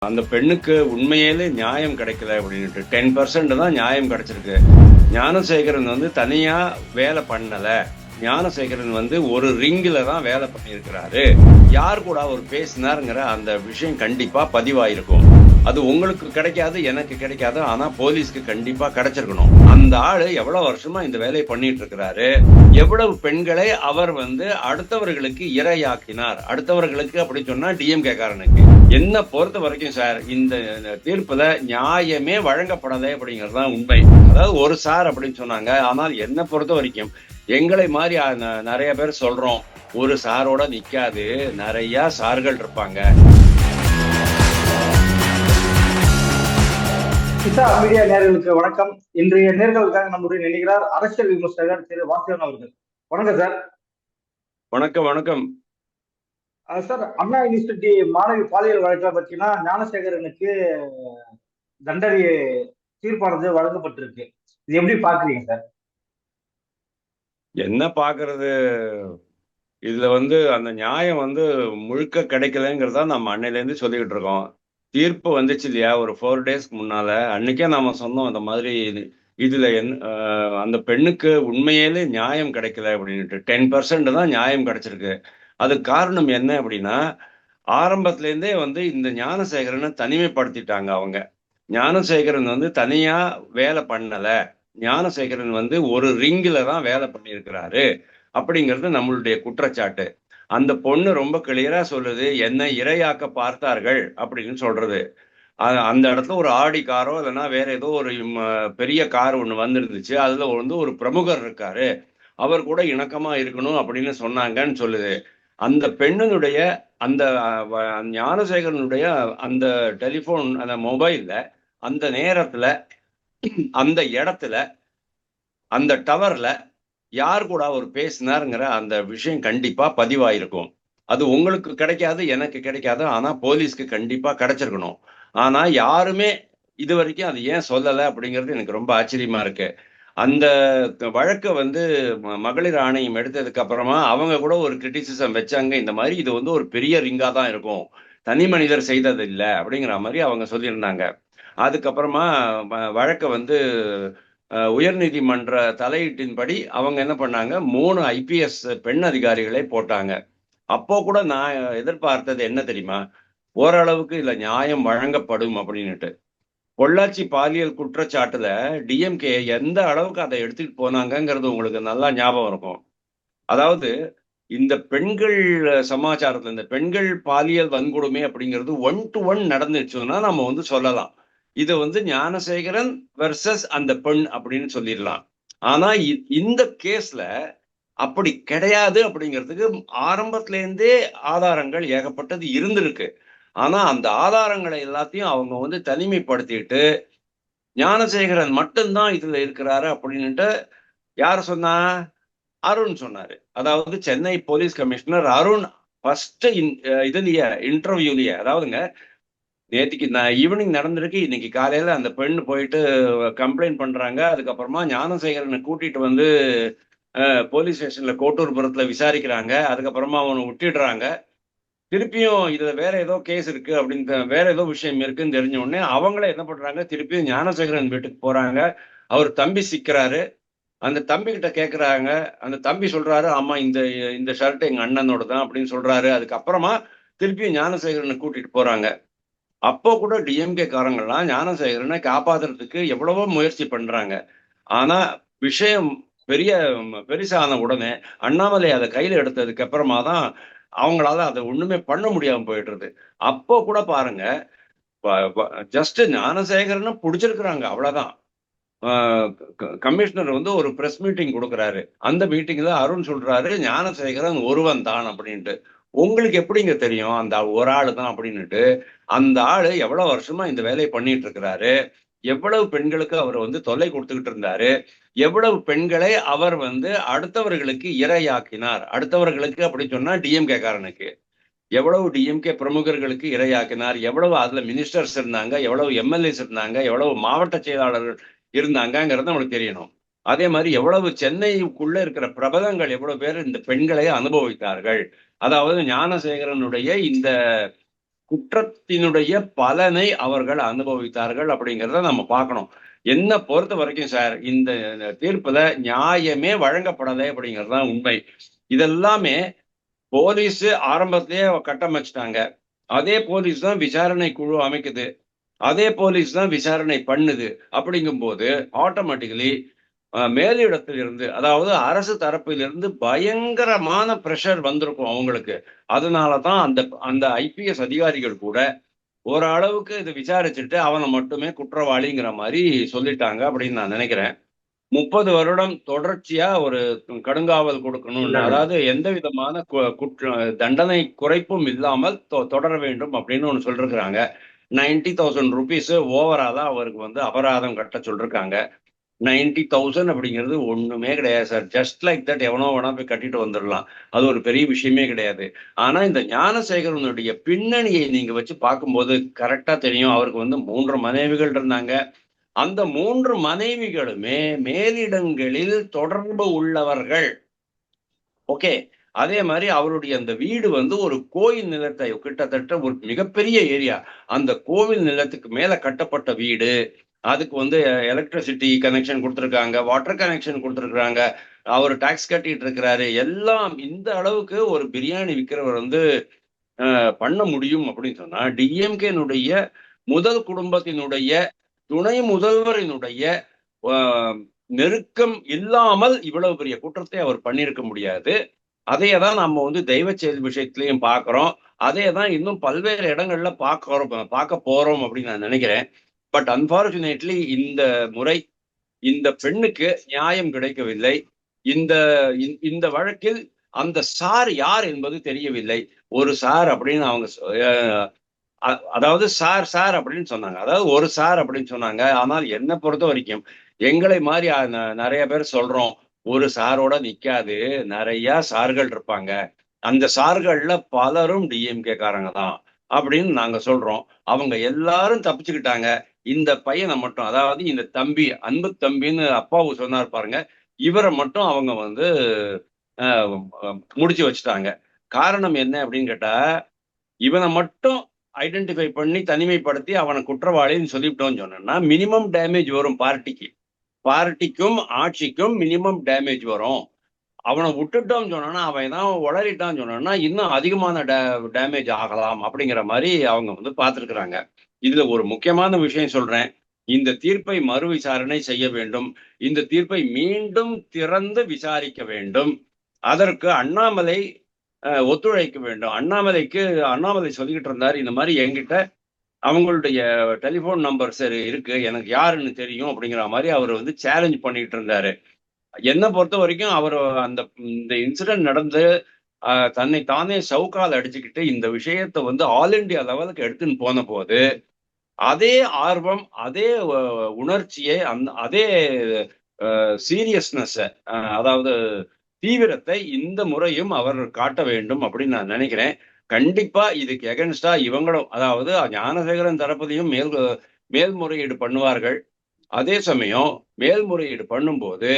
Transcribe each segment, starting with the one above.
அந்த பெண்ணுக்கு உண்மையிலே நியாயம் கிடைக்கல அப்படின்ட்டு 10% தான் நியாயம் கிடைச்சிருக்கு. ஞானசேகரன் தனியா வேலை பண்ணல. ஞானசேகரன் ஒரு ரிங்கில தான் வேலை பண்ணியிருக்கிறாரு. யார் கூட அவர் பேசினாருங்கிற அந்த விஷயம் கண்டிப்பா பதிவாயிருக்கும். அது உங்களுக்கு கிடைக்காது, எனக்கு கிடைக்காது. ஆனா போலீஸ்க்கு கண்டிப்பா கிடைச்சிருக்கணும். அந்த ஆளு எவ்வளவு வருஷமா இந்த வேலையை பண்ணிட்டு இருக்கிறாரு. எவ்வளவு பெண்களை அவர் அடுத்தவர்களுக்கு இரையாக்கினார். அடுத்தவர்களுக்கு அப்படி சொன்னா டிஎம்கே காரனுக்கு. என்ன பொறுத்த வரைக்கும் சார், இந்த தீர்ப்புல நியாயமே வழங்கப்படலை அப்படிங்கறதுதான் உண்மை. அதாவது ஒரு சார் அப்படின்னு சொன்னாங்க. ஆனால் என்ன பொறுத்த வரைக்கும் எங்களை மாதிரி நிறைய பேர் சொல்றோம், ஒரு சாரோட நிக்காது, நிறைய சார்கள் இருப்பாங்க. கிசா மீடியா நேர்களுக்கு வணக்கம். இன்றைய நேர்களுக்காக நம்முடைய நினைக்கிறார் அரசியல் விமர்சகர் திரு வாசுதேவன் அவர்கள். வணக்கம் சார். வணக்கம் வணக்கம் சார், அண்ணா யூனிவர்சிட்டி மாணவி பாலியல் வழக்கில் பார்த்தீங்கன்னா ஞானசேகரனுக்கு தண்டனை தீர்ப்பானது வழங்கப்பட்டிருக்கு. இது எப்படி பாக்குறீங்க சார்? என்ன பாக்குறது, இதுல அந்த நியாயம் முழுக்க கிடைக்கலங்கிறதா நம்ம அன்னையில இருந்து சொல்லிக்கிட்டு இருக்கோம். தீர்ப்பு வந்துச்சு இல்லையா, ஒரு 4 டேஸ்க்கு முன்னால. அன்னைக்கே நாம சொன்னோம் அந்த மாதிரி இதுல அந்த பெண்ணுக்கு உண்மையிலே நியாயம் கிடைக்கல அப்படின்ட்டு. 10% தான் நியாயம் கிடைச்சிருக்கு. அதுக்கு காரணம் என்ன அப்படின்னா, ஆரம்பத்துல இருந்தே இந்த ஞானசேகரனை தனிமைப்படுத்திட்டாங்க அவங்க. ஞானசேகரன் தனியா வேலை பண்ணல. ஞானசேகரன் ஒரு ரிங்கில தான் வேலை பண்ணியிருக்கிறாரு அப்படிங்கிறது நம்மளுடைய குற்றச்சாட்டு. அந்த பொண்ணு ரொம்ப கிளியரா சொல்லுது, என்ன இரையாக்க பார்த்தார்கள் அப்படின்னு சொல்றது. அந்த இடத்துல ஒரு ஆடி காரோ இல்லைன்னா வேற ஏதோ ஒரு பெரிய கார் ஒண்ணு வந்துருந்துச்சு. அதுல ஒரு பிரமுகர் இருக்காரு, அவர் கூட இணக்கமா இருக்கணும் அப்படின்னு சொன்னாங்கன்னு சொல்லுது. அந்த பெண்ணினுடைய அந்த ஞானசேகரனுடைய அந்த டெலிபோன், அந்த மொபைல்ல, அந்த நேரத்துல, அந்த இடத்துல, அந்த டவர்ல யார் கூட அவர் பேசினாருங்கிற அந்த விஷயம் கண்டிப்பா பதிவாயிருக்கும். அது உங்களுக்கு கிடைக்காது, எனக்கு கிடைக்காது. ஆனா போலீஸ்க்கு கண்டிப்பா கிடைச்சிருக்கணும். ஆனா யாருமே இது வரைக்கும் அது ஏன் சொல்லல அப்படிங்கிறது எனக்கு ரொம்ப ஆச்சரியமா இருக்கு. அந்த வழக்க மகளிர் ஆணையம் எடுத்ததுக்கு அப்புறமா அவங்க கூட ஒரு கிரிட்டிசிசம் வச்சாங்க. இந்த மாதிரி இது ஒரு பெரிய ரிங்கா தான் இருக்கும், தனி மனிதர் செய்தது இல்ல அப்படிங்கிற மாதிரி அவங்க சொல்லியிருந்தாங்க. அதுக்கப்புறமா வழக்க உயர்நீதிமன்ற தலையீட்டின்படி அவங்க என்ன பண்ணாங்க, 3 ஐபிஎஸ் பெண் அதிகாரிகளை போட்டாங்க. அப்போ கூட நான் எதிர்பார்த்தது என்ன தெரியுமா, ஓரளவுக்கு இதுல நியாயம் வழங்கப்படும் அப்படின்னுட்டு. பொள்ளாச்சி பாலியல் குற்றச்சாட்டுல டிஎம்கே எந்த அளவுக்கு அதை எடுத்துட்டு போனாங்கங்கிறது உங்களுக்கு நல்லா ஞாபகம் இருக்கும். அதாவது இந்த பெண்கள் சமாச்சாரத்துல, இந்த பெண்கள் பாலியல் வன்கொடுமை அப்படிங்கிறது 1 to 1 நடந்துச்சுன்னா நம்ம சொல்லலாம். இது ஞானசேகரன் வெர்சஸ் அந்த பெண் அப்படின்னு சொல்லிடலாம். ஆனா இந்த கேஸ்ல அப்படி கிடையாது அப்படிங்கிறதுக்கு ஆரம்பத்துல இருந்தே ஆதாரங்கள் ஏகப்பட்டது இருந்திருக்கு. ஆனா அந்த ஆதாரங்களை எல்லாத்தையும் அவங்க தனிமைப்படுத்திட்டு, ஞானசேகரன் மட்டும்தான் இதுல இருக்கிறாரு அப்படின்னுட்டு யார் சொன்னா? அருண் சொன்னாரு. அதாவது Chennai police commissioner Arun first இதுலயே இன்டர்வியூலயே, அதாவதுங்க, நேத்திக்கு ஈவினிங் நடந்திருக்கு. இன்னைக்கு காலையில அந்த பெண் போயிட்டு கம்ப்ளைண்ட் பண்றாங்க. அதுக்கப்புறமா ஞானசேகரனை கூட்டிட்டு போலீஸ் ஸ்டேஷன்ல கோட்டூர்புரத்துல விசாரிக்கிறாங்க. அதுக்கப்புறமா அவனை விட்டுடுறாங்க. திருப்பியும் இதுல வேற ஏதோ கேஸ் இருக்கு அப்படின்னு, வேற ஏதோ விஷயம் இருக்குன்னு தெரிஞ்ச உடனே அவங்களே என்ன பண்றாங்க, திருப்பியும் ஞானசேகரன் வீட்டுக்கு போறாங்க. அவர் தம்பி சிக்கிறாரு. அந்த தம்பி கிட்ட கேக்குறாங்க. அந்த தம்பி சொல்றாரு, ஆமா இந்த இந்த ஷர்ட் எங்க அண்ணனோட தான் அப்படின்னு சொல்றாரு. அதுக்கப்புறமா திருப்பியும் ஞானசேகரனை கூட்டிட்டு போறாங்க. அப்போ கூட டிஎம்கே காரங்கள்லாம் ஞானசேகரனை காப்பாத்துறதுக்கு எவ்வளவோ முயற்சி பண்றாங்க. ஆனா விஷயம் பெரிசான உடனே அண்ணாமலை அதை கையில எடுத்ததுக்கு அப்புறமா தான் அவங்களால அதை ஒண்ணுமே பண்ண முடியாம போயிடுறது. அப்போ கூட பாருங்க, ஜஸ்ட் ஞானசேகரனை புடிச்சிருக்கிறாங்க, அவ்வளவுதான். கமிஷனர் ஒரு பிரஸ் மீட்டிங் கொடுக்குறாரு. அந்த மீட்டிங்ல அருண் சொல்றாரு, ஞானசேகரன் ஒருவன் தான் அப்படின்ட்டு. உங்களுக்கு எப்படிங்க தெரியும் அந்த ஒரு ஆளு தான் அப்படின்னுட்டு? அந்த ஆளு எவ்வளவு வருஷமா இந்த வேலையை பண்ணிட்டு இருக்கிறாரு, எவ்வளவு பெண்களுக்கு அவர் தொல்லை கொடுத்துக்கிட்டு இருந்தாரு, எவ்வளவு பெண்களை அவர் அடுத்தவர்களுக்கு இரையாக்கினார். அடுத்தவர்களுக்கு அப்படி சொன்னா டிஎம்கே காரனுக்கு. எவ்வளவு டிஎம்கே பிரமுகர்களுக்கு இரையாக்கினார், எவ்வளவு அதுல மினிஸ்டர்ஸ் இருந்தாங்க, எவ்வளவு எம்எல்ஏஸ் இருந்தாங்க, எவ்வளவு மாவட்ட செயலாளர்கள் இருந்தாங்கங்கிறது நம்மளுக்கு தெரியணும். அதே மாதிரி எவ்வளவு சென்னைக்குள்ள இருக்கிற பிரபலங்கள் எவ்வளவு பேர் இந்த பெண்களை அனுபவித்தார்கள். அதாவது ஞானசேகரனுடைய இந்த குற்றத்தினுடைய பலனை அவர்கள் அனுபவித்தார்கள் அப்படிங்கிறத நம்ம பார்க்கணும். என்ன பொறுத்த வரைக்கும் சார், இந்த தீர்ப்புல நியாயமே வழங்கப்படலை அப்படிங்கிறது தான் உண்மை. இதெல்லாமே போலீஸ் ஆரம்பத்திலேயே கட்டமைச்சிட்டாங்க. அதே போலீஸ் தான் விசாரணை குழு அமைக்குது. அதே போலீஸ் தான் விசாரணை பண்ணுது. அப்படிங்கும்போது ஆட்டோமேட்டிக்கலி மேலிடத்தில் இருந்து, அதாவது அரசு தரப்பிலிருந்து பயங்கரமான பிரஷர் வந்திருக்கும் அவங்களுக்கு. அதனால தான் அந்த அந்த ஐபிஎஸ் அதிகாரிகள் கூட ஓரளவுக்கு இதை விசாரிச்சுட்டு அவனை மட்டுமே குற்றவாளிங்கிற மாதிரி சொல்லிட்டாங்க அப்படின்னு நான் நினைக்கிறேன். 30 வருடம் தொடர்ச்சியா ஒரு கடுங்காவல் கொடுக்கணும்னு, அதாவது எந்த விதமான தண்டனை குறைப்பும் இல்லாமல் தொடர வேண்டும் அப்படின்னு ஒன்று சொல்லிருக்கிறாங்க. 90,000 ருபீஸ் ஓவராலா அவருக்கு வந்து அபராதம் கட்ட சொல்லிருக்காங்க. 90,000 அப்படிங்கிறது ஒண்ணுமே கிடையாது சார். ஜஸ்ட் லைக் தட் எவனோ வேணா போய் கட்டிட்டு வந்துடலாம். அது ஒரு பெரிய விஷயமே கிடையாது. ஆனா இந்த ஞானசேகரனுடைய பின்னணியை நீங்க வச்சு பார்க்கும்போது கரெக்டா தெரியும். அவருக்கு வந்து 3 மனைவிகள் இருந்தாங்க. அந்த 3 மனைவிகளுமே மேலிடங்களில் தொடர்பு உள்ளவர்கள். ஓகே. அதே மாதிரி அவருடைய அந்த வீடு வந்து ஒரு கோயில் நிலத்தை, கிட்டத்தட்ட ஒரு மிகப்பெரிய ஏரியா. அந்த கோவில் நிலத்துக்கு மேல கட்டப்பட்ட வீடு. அதுக்கு வந்து எலக்ட்ரிசிட்டி கனெக்ஷன் கொடுத்துருக்காங்க, வாட்டர் கனெக்ஷன் கொடுத்துருக்காங்க. அவர் டாக்ஸ் கட்டிட்டு இருக்கிறாரு. எல்லாம் இந்த அளவுக்கு ஒரு பிரியாணி விற்கிறவர் வந்து பண்ண முடியும் அப்படின்னு சொன்னா, டிஎம்கேனுடைய முதல் குடும்பத்தினுடைய துணை முதல்வரினுடைய நெருக்கம் இல்லாமல் இவ்வளவு பெரிய குற்றத்தை அவர் பண்ணியிருக்க முடியாது. அதையே தான் நம்ம வந்து தெய்வ செயல் விஷயத்திலையும் பார்க்கிறோம். அதே தான் இன்னும் பல்வேறு இடங்கள்ல பார்க்க போறோம் அப்படின்னு நான் நினைக்கிறேன். பட் அன்பார்ச்சுனேட்லி இந்த முறை இந்த பெண்ணுக்கு நியாயம் கிடைக்கவில்லை. இந்த இந்த வழக்கில் அந்த சார் யார் என்பது தெரியவில்லை. ஒரு சார் அப்படின்னு அவங்க அதாவது சார் அப்படின்னு சொன்னாங்க. அதாவது ஒரு சார் அப்படின்னு சொன்னாங்க. ஆனால் என்னை பொறுத்த வரைக்கும் எங்களை மாதிரி நிறைய பேர் சொல்றோம், ஒரு சாரோட நிக்காது, நிறைய சார்கள் இருப்பாங்க. அந்த சார்கள்ல பலரும் டிஎம்கே காரங்க தான் அப்படின்னு நாங்க சொல்றோம். அவங்க எல்லாரும் தப்பிச்சுக்கிட்டாங்க. இந்த பையனை மட்டும், அதாவது இந்த தம்பி, அன்பு தம்பின்னு அப்பாவு சொன்னார் பாருங்க, இவரை மட்டும் அவங்க வந்து முடிச்சு வச்சுட்டாங்க. காரணம் என்ன அப்படின்னு கேட்டா, இவனை மட்டும் ஐடென்டிஃபை பண்ணி தனிமைப்படுத்தி அவனை குற்றவாளின்னு சொல்லிவிட்டோம்னு சொன்னா மினிமம் டேமேஜ் வரும் பார்ட்டிக்கும் ஆட்சிக்கும் மினிமம் டேமேஜ் வரும். அவனை விட்டுட்டோம்னு சொன்னா, அவன் தான் உளறிட்டான்னு சொன்னா இன்னும் அதிகமான டேமேஜ் ஆகலாம் அப்படிங்கிற மாதிரி அவங்க வந்து பார்த்துருக்குறாங்க. இதுல ஒரு முக்கியமான விஷயம் சொல்றேன். இந்த தீர்ப்பை மறு விசாரணை செய்ய வேண்டும். இந்த தீர்ப்பை மீண்டும் திறந்து விசாரிக்க வேண்டும். அதற்கு அண்ணாமலை ஒத்துழைக்க வேண்டும். அண்ணாமலை சொல்லிக்கிட்டு இருந்தார், இந்த மாதிரி என்கிட்ட அவங்களுடைய டெலிபோன் நம்பர்ஸ் இருக்கு, எனக்கு யாருன்னு தெரியும் அப்படிங்கிற மாதிரி அவர் வந்து சேலஞ்ச் பண்ணிட்டு இருந்தாரு. என்னை பொறுத்த வரைக்கும் அவர் இந்த இன்சிடென்ட் நடந்து தன்னை தானே சவுக்கால் அடிச்சுக்கிட்டு இந்த விஷயத்தை வந்து ஆல் இண்டியா லெவலுக்கு எடுத்துன்னு போன போது அதே ஆர்வம், அதே உணர்ச்சியை, அதே சீரியஸ்னஸ், அதாவது தீவிரத்தை இந்த முறையும் அவர் காட்ட வேண்டும் அப்படின்னு நான் நினைக்கிறேன். கண்டிப்பா இதுக்கு எகென்ஸ்டா இவங்களும், அதாவது ஞானசேகரன் தரப்புலையும் மேல்முறையீடு பண்ணுவார்கள். அதே சமயம் மேல்முறையீடு பண்ணும்போது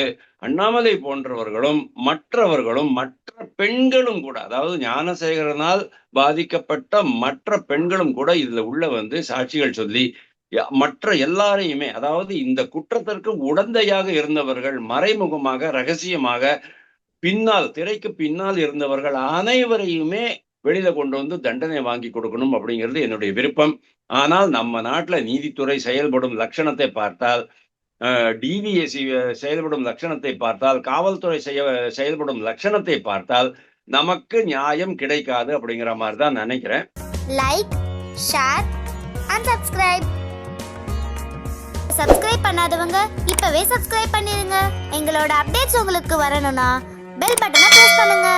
அண்ணாமலை போன்றவர்களும் மற்றவர்களும் மற்ற பெண்களும் கூட, அதாவது ஞானசேகரனால் பாதிக்கப்பட்ட மற்ற பெண்களும் கூட இதுல உள்ள வந்து சாட்சிகள் சொல்லி மற்ற எல்லாரையுமே, அதாவது இந்த குற்றத்திற்கு உடந்தையாக இருந்தவர்கள், மறைமுகமாக ரகசியமாக திரைக்கு பின்னால் இருந்தவர்கள் அனைவரையுமே வெளியில கொண்டு வந்து தண்டனை வாங்கி கொடுக்கணும் அப்படிங்கிறது என்னுடைய விருப்பம். ஆனால் நம்ம நாட்டுல நீதித்துறை செயல்படும் லட்சணத்தை பார்த்தால், டிவிஎஸ்சி செயல்படும் லட்சணத்தை பார்த்தால், காவல்துறை செயல்படும் லட்சணத்தை பார்த்தால் நமக்கு நியாயம் கிடைக்காது அப்படிங்கிற மாதிரி தான் நினைக்கிறேன். லைக், ஷேர் அண்ட் சப்ஸ்கிரைப் பண்ணாதவங்க இப்பவே சப்ஸ்கிரைப் பண்ணிருங்க. எங்களோட அப்டேட்ஸ் உங்களுக்கு வரணும்னா பெல் பட்டனை பிரஸ் பண்ணுங்க.